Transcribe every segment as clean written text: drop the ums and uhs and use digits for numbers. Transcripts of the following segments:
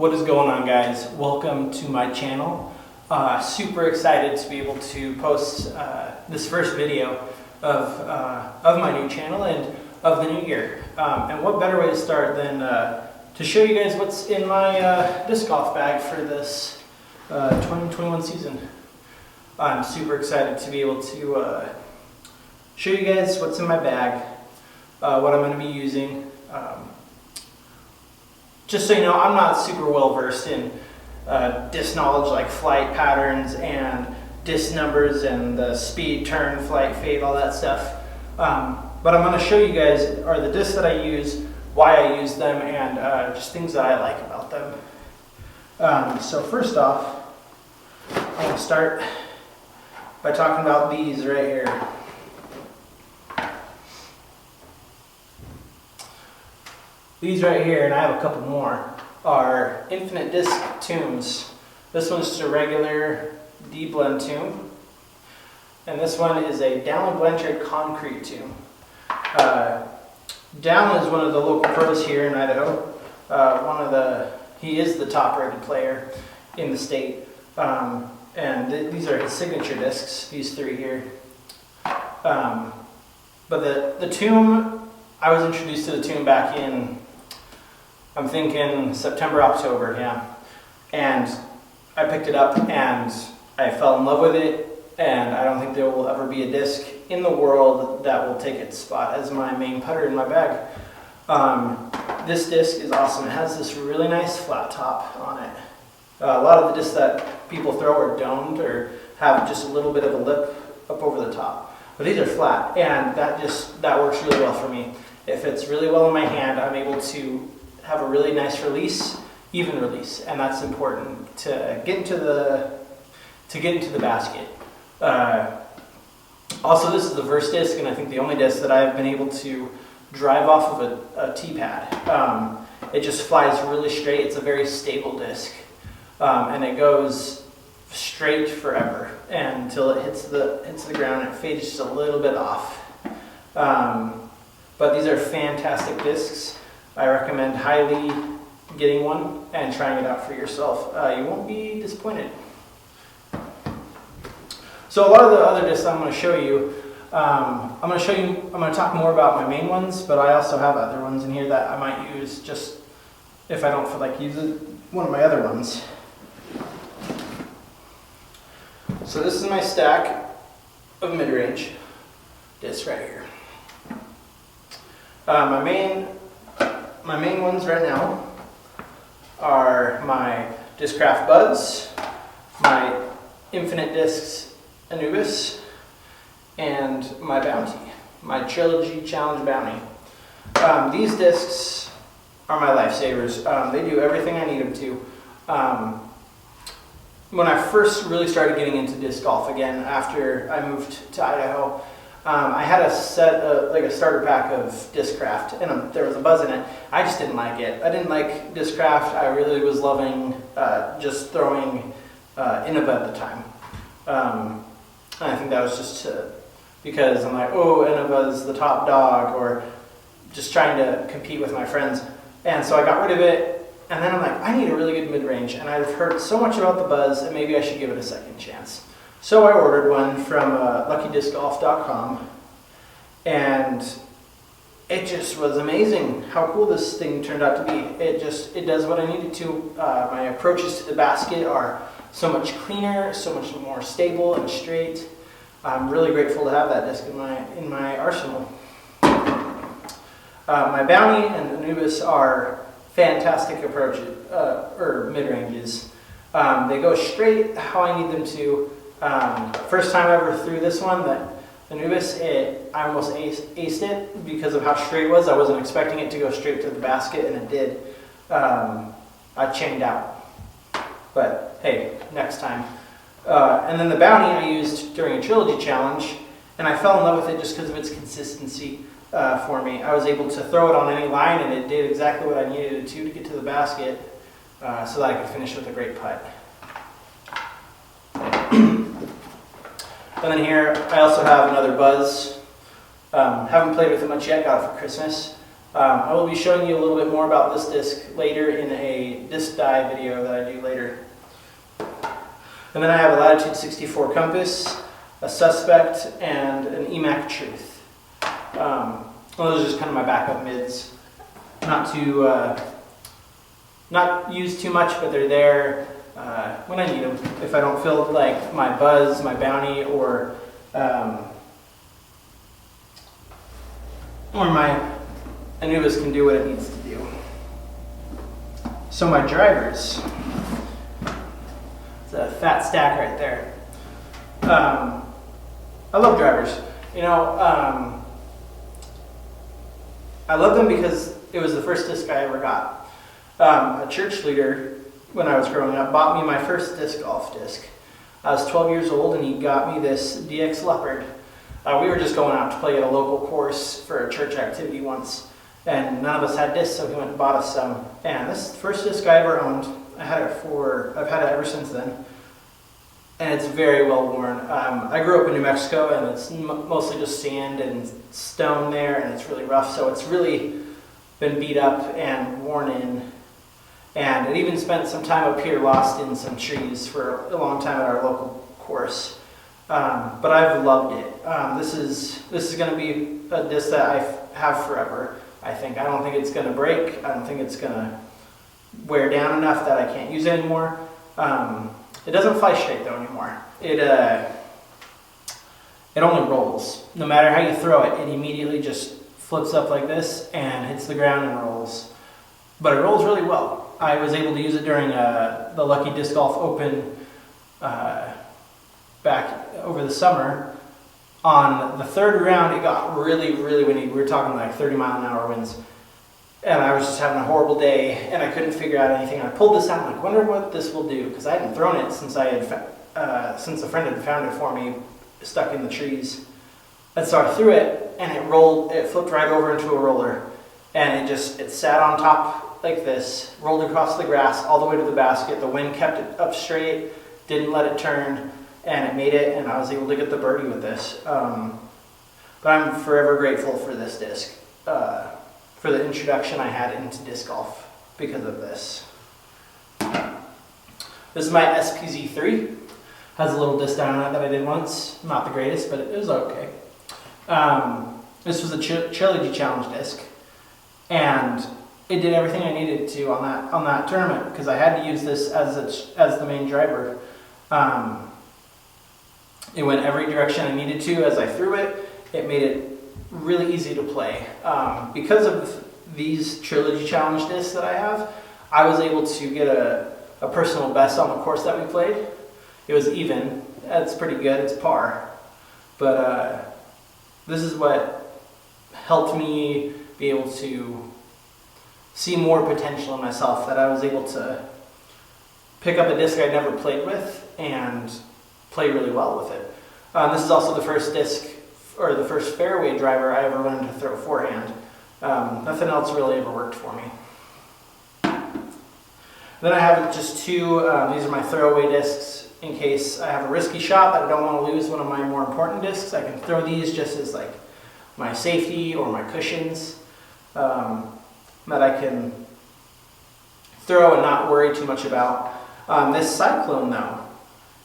What is going on, guys? Welcome to my channel. Super excited to be able to post this first video of my new channel and of the new year. And what better way to start than to show you guys what's in my disc golf bag for this 2021 season. I'm super excited to be able to show you guys what's in my bag, what I'm going to be using. Just so you know, I'm not super well versed in disc knowledge like flight patterns and disc numbers and the speed, turn, flight, fade, all that stuff. But I'm going to show you guys are the discs that I use, why I use them, and just things that I like about them. So first off, I'm going to start by talking about these right here. These right here, and I have a couple more, are Infinite Disc tunes. This one's just a regular D-blend tune, and this one is a Dallin Blanchard concrete tune. Dallin is one of the local pros here in Idaho. He is the top-rated player in the state, and these are his signature discs. These three here. But the tune, I was introduced to the tune back in, I'm thinking September, October, yeah. And I picked it up and I fell in love with it, and I don't think there will ever be a disc in the world that will take its spot as my main putter in my bag. This disc is awesome. It has this really nice flat top on it. A lot of the discs that people throw are domed or have just a little bit of a lip up over the top. But these are flat, and that works really well for me. It fits really well in my hand. I'm able to have a really nice release, even release, and that's important to get into the basket. Also, this is the first disc, and I think the only disc that I've been able to drive off of a tee pad. It just flies really straight. It's a very stable disc, and it goes straight forever until it hits the ground and it fades just a little bit off. But these are fantastic discs. I recommend highly getting one and trying it out for yourself. You won't be disappointed. So a lot of the other discs I'm going to show you, I'm going to talk more about my main ones, but I also have other ones in here that I might use just if I don't feel like using one of my other ones. So this is my stack of mid-range discs right here. My main ones right now are my Discraft Buds, my Infinite Discs Anubis, and my Bounty, my Trilogy Challenge Bounty. These discs are my lifesavers. They do everything I need them to. When I first really started getting into disc golf again after I moved to Idaho, I had a set, like a starter pack of Discraft, and there was a Buzz in it. I just didn't like it. I didn't like Discraft. I really was loving just throwing Innova at the time. And I think that was just because I'm like, oh, Innova's the top dog, or just trying to compete with my friends. And so I got rid of it, and then I'm like, I need a really good mid-range, and I've heard so much about the Buzz, and maybe I should give it a second chance. So I ordered one from LuckyDiscGolf.com, and it just was amazing how cool this thing turned out to be. It does what I needed to. My approaches to the basket are so much cleaner, so much more stable and straight. I'm really grateful to have that disc in my arsenal. My Bounty and Anubis are fantastic approaches, or mid-ranges. They go straight how I need them to. First time I ever threw this one, the Anubis, I almost aced it because of how straight it was. I wasn't expecting it to go straight to the basket, and it did. I chained out. But hey, next time. And then the Bounty I used during a Trilogy Challenge, and I fell in love with it just because of its consistency for me. I was able to throw it on any line, and it did exactly what I needed it to get to the basket so that I could finish with a great putt. And then here, I also have another Buzz. Haven't played with it much yet, got it for Christmas. I will be showing you a little bit more about this disc later in a disc die video that I do later. And then I have a Latitude 64 compass, a Suspect, and an EMAC Truth. Those are just kind of my backup mids. Not used too much, but they're there when I need them. If I don't feel like my Buzz, my Bounty, or my Anubis can do what it needs to do. So my drivers, it's a fat stack right there. I love drivers. I love them because it was the first disc I ever got. A church leader, when I was growing up, bought me my first disc golf disc. I was 12 years old and he got me this DX Leopard. We were just going out to play at a local course for a church activity once, and none of us had discs, so he went and bought us some. And this is the first disc I ever owned. I've had it ever since then, and it's very well worn. I grew up in New Mexico, and it's mostly just sand and stone there, and it's really rough, so it's really been beat up and worn in. And it even spent some time up here lost in some trees for a long time at our local course. But I've loved it. This is going to be a disc that I have forever, I think. I don't think it's going to break. I don't think it's going to wear down enough that I can't use it anymore. It doesn't fly straight though anymore. It only rolls. No matter how you throw it, it immediately just flips up like this and hits the ground and rolls. But it rolls really well. I was able to use it during the Lucky Disc Golf Open back over the summer. On the third round, it got really, really windy. We were talking like 30-mile-an-hour winds. And I was just having a horrible day, and I couldn't figure out anything. I pulled this out, I'm like, wonder what this will do, because I hadn't thrown it since since a friend had found it for me, stuck in the trees. And so I threw it, and it flipped right over into a roller. And it sat on top like this, rolled across the grass all the way to the basket. The wind kept it up straight, didn't let it turn, and it made it, and I was able to get the birdie with this. But I'm forever grateful for this disc, for the introduction I had into disc golf because of this. This is my SPZ3. Has a little disc down on it that I did once. Not the greatest, but it was okay. This was a Trilogy Challenge disc, and it did everything I needed to on that tournament because I had to use this as the main driver. It went every direction I needed to as I threw it. It made it really easy to play. Because of these Trilogy Challenge discs that I have, I was able to get a personal best on the course that we played. It was even. That's pretty good. It's par. But this is what helped me be able to see more potential in myself, that I was able to pick up a disc I'd never played with and play really well with it. This is also the first disc, or the first fairway driver I ever learned to throw forehand. Nothing else really ever worked for me. Then I have just two, these are my throwaway discs in case I have a risky shot that I don't want to lose one of my more important discs. I can throw these just as like my safety or my cushions. That I can throw and not worry too much about. This Cyclone though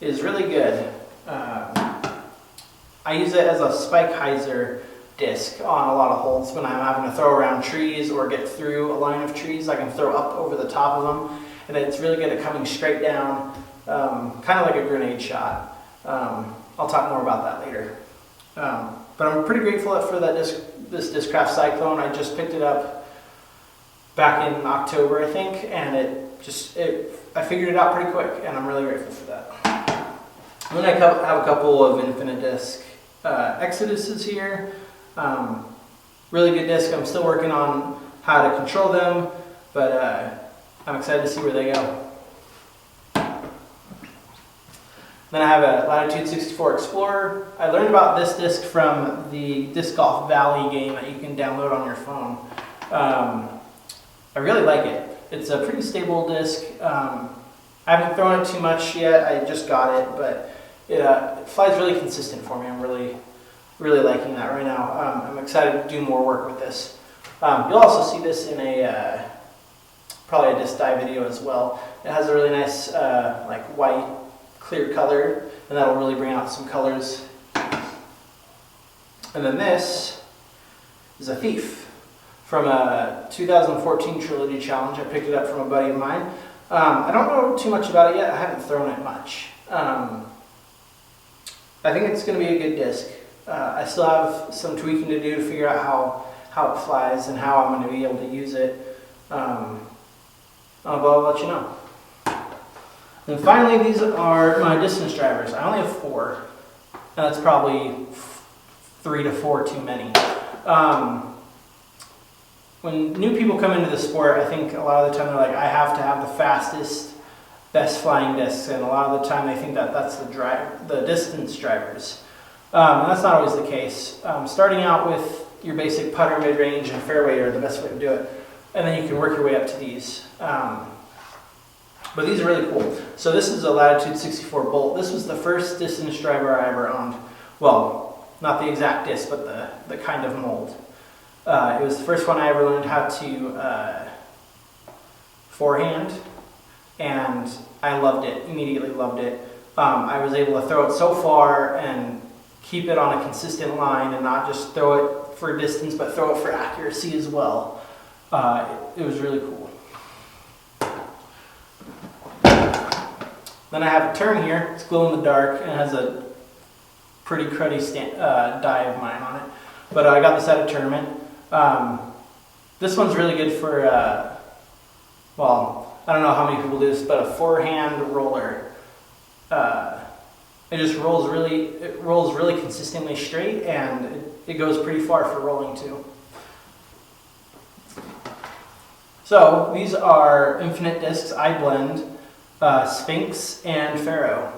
is really good. I use it as a spike hyzer disc on a lot of holes when I'm having to throw around trees or get through a line of trees. I can throw up over the top of them, and it's really good at coming straight down, kind of like a grenade shot. I'll talk more about that later. But I'm pretty grateful for this Discraft Cyclone. I just picked it up back in October, I think, and I figured it out pretty quick, and I'm really grateful for that. And then I have a couple of Infinite Disc Exoduses here. Really good disc. I'm still working on how to control them, but I'm excited to see where they go. Then I have a Latitude 64 Explorer. I learned about this disc from the Disc Golf Valley game that you can download on your phone. I really like it. It's a pretty stable disc. I haven't thrown it too much yet. I just got it, but it flies really consistent for me. I'm really liking that right now. I'm excited to do more work with this. You'll also see this in a probably a disc dye video as well. It has a really nice like white clear color, and that'll really bring out some colors. And then this is a Thief from a 2014 Trilogy Challenge. I picked it up from a buddy of mine. I don't know too much about it yet. I haven't thrown it much. I think it's going to be a good disc. I still have some tweaking to do to figure out how it flies and how I'm going to be able to use it. But I'll let you know. And finally, these are my distance drivers. I only have 4, and that's probably 3 to 4 too many. When new people come into the sport, I think a lot of the time they're like, I have to have the fastest, best flying discs, and a lot of the time they think that that's the distance drivers. And that's not always the case. Starting out with your basic putter, mid-range, and fairway are the best way to do it, and then you can work your way up to these. But these are really cool. So this is a Latitude 64 Bolt. This was the first distance driver I ever owned. Well, not the exact disc, but the kind of mold. It was the first one I ever learned how to forehand, and I loved it, immediately loved it. I was able to throw it so far and keep it on a consistent line and not just throw it for distance, but throw it for accuracy as well. It was really cool. Then I have a turn here. It's glow in the dark and it has a pretty cruddy die of mine on it. But I got this at a tournament. This one's really good for, well, I don't know how many people do this, but a forehand roller. It just rolls really consistently straight, and it goes pretty far for rolling too. So these are Infinite Discs iBlend, Sphinx, and Pharaoh.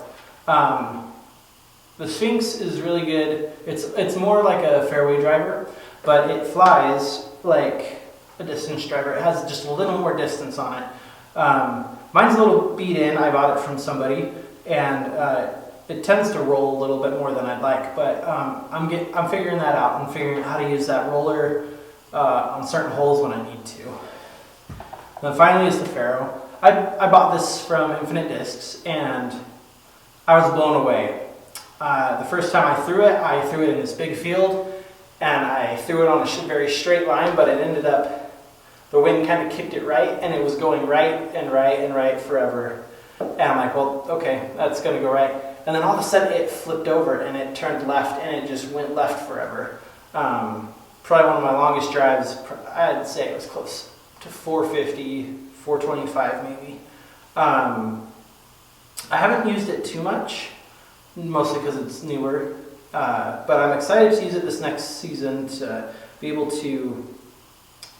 The Sphinx is really good. It's more like a fairway driver, but it flies like a distance driver. It has just a little more distance on it. Mine's a little beat in. I bought it from somebody, and it tends to roll a little bit more than I'd like. But I'm figuring that out. I'm figuring out how to use that roller on certain holes when I need to. Then finally is the Pharaoh. I bought this from Infinite Discs, and I was blown away. The first time I threw it in this big field, and I threw it on a very straight line, but it ended up, the wind kind of kicked it right, and it was going right and right and right forever. And I'm like, well, okay, that's going to go right. And then all of a sudden it flipped over, and it turned left, and it just went left forever. Probably one of my longest drives. I'd say it was close to 450, 425 maybe. I haven't used it too much, mostly because it's newer, but I'm excited to use it this next season to be able to,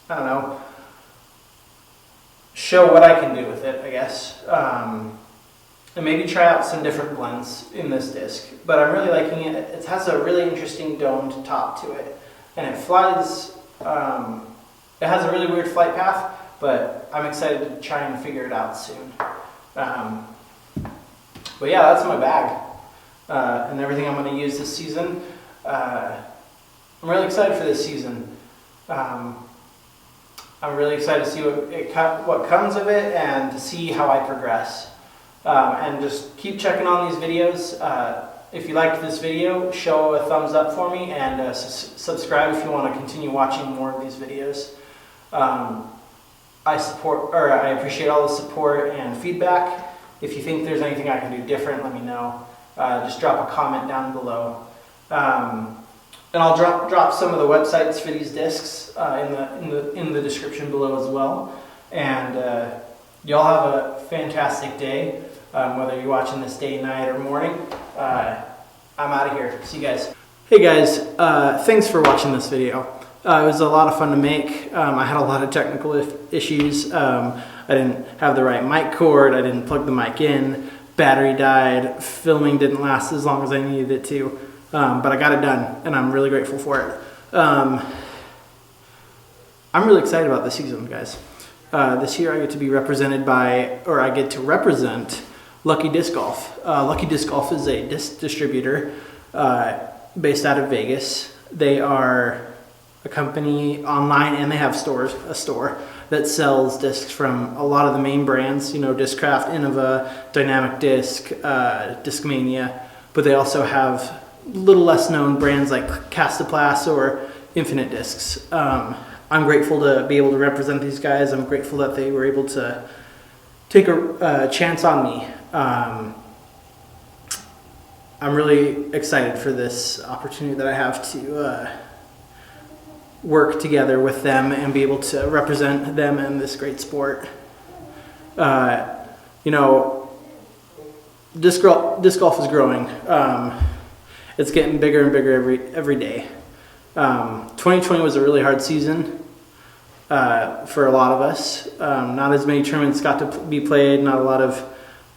I don't know, show what I can do with it, I guess, and maybe try out some different blends in this disc. But I'm really liking it. It has a really interesting domed top to it, and it flies, it has a really weird flight path, but I'm excited to try and figure it out soon. But yeah, that's my bag. And everything I'm going to use this season. I'm really excited for this season. I'm really excited to see what comes of it and to see how I progress. And just keep checking on these videos. If you liked this video, show a thumbs up for me, and subscribe if you want to continue watching more of these videos. I appreciate all the support and feedback. If you think there's anything I can do different, let me know. Just drop a comment down below. And I'll drop some of the websites for these discs in the description below as well. And y'all have a fantastic day, whether you're watching this day, night, or morning. I'm out of here. See you guys. Hey guys, thanks for watching this video. It was a lot of fun to make. I had a lot of technical issues. I didn't have the right mic cord. I didn't plug the mic in. Battery died. Filming didn't last as long as I needed it to. But I got it done, and I'm really grateful for it. I'm really excited about this season, guys. This year I get to be represented by, or I get to represent Lucky Disc Golf. Lucky Disc Golf is a disc distributor based out of Vegas. They are a company online, and they have a store that sells discs from a lot of the main brands, Discraft, Innova, Dynamic Disc, Discmania, but they also have little less known brands like Castaplas or Infinite Discs. I'm grateful to be able to represent these guys. I'm grateful that they were able to take a chance on me. I'm really excited for this opportunity that I have to work together with them and be able to represent them in this great sport. Disc golf is growing. It's getting bigger and bigger every day. 2020 was a really hard season for a lot of us. Not as many tournaments got to be played. Not a lot of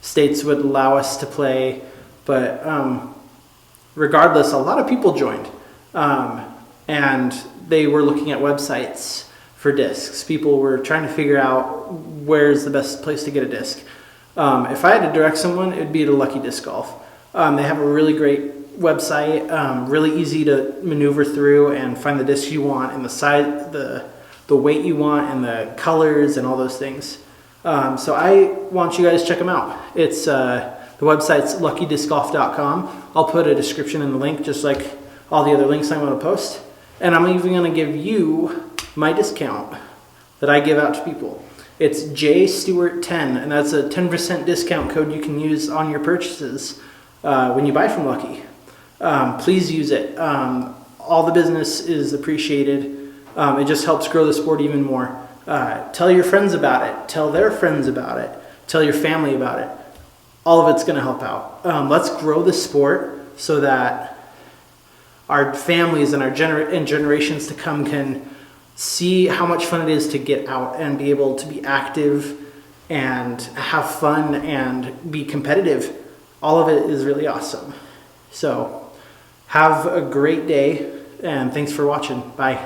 states would allow us to play. But regardless, a lot of people joined. And they were looking at websites for discs. People were trying to figure out where's the best place to get a disc. If I had to direct someone, it'd be to Lucky Disc Golf. They have a really great website, really easy to maneuver through and find the discs you want and the size, the weight you want and the colors and all those things. So I want you guys to check them out. It's the website's luckydiscgolf.com. I'll put a description in the link, just like all the other links I'm going to post. And I'm even going to give you my discount that I give out to people. It's JStewart10, and that's a 10% discount code you can use on your purchases when you buy from Lucky. Please use it. All the business is appreciated. It just helps grow the sport even more. Tell your friends about it. Tell their friends about it. Tell your family about it. All of it's going to help out. Let's grow the sport so that our families and our generations to come can see how much fun it is to get out and be able to be active and have fun and be competitive. All of it is really awesome. So have a great day, and thanks for watching. Bye.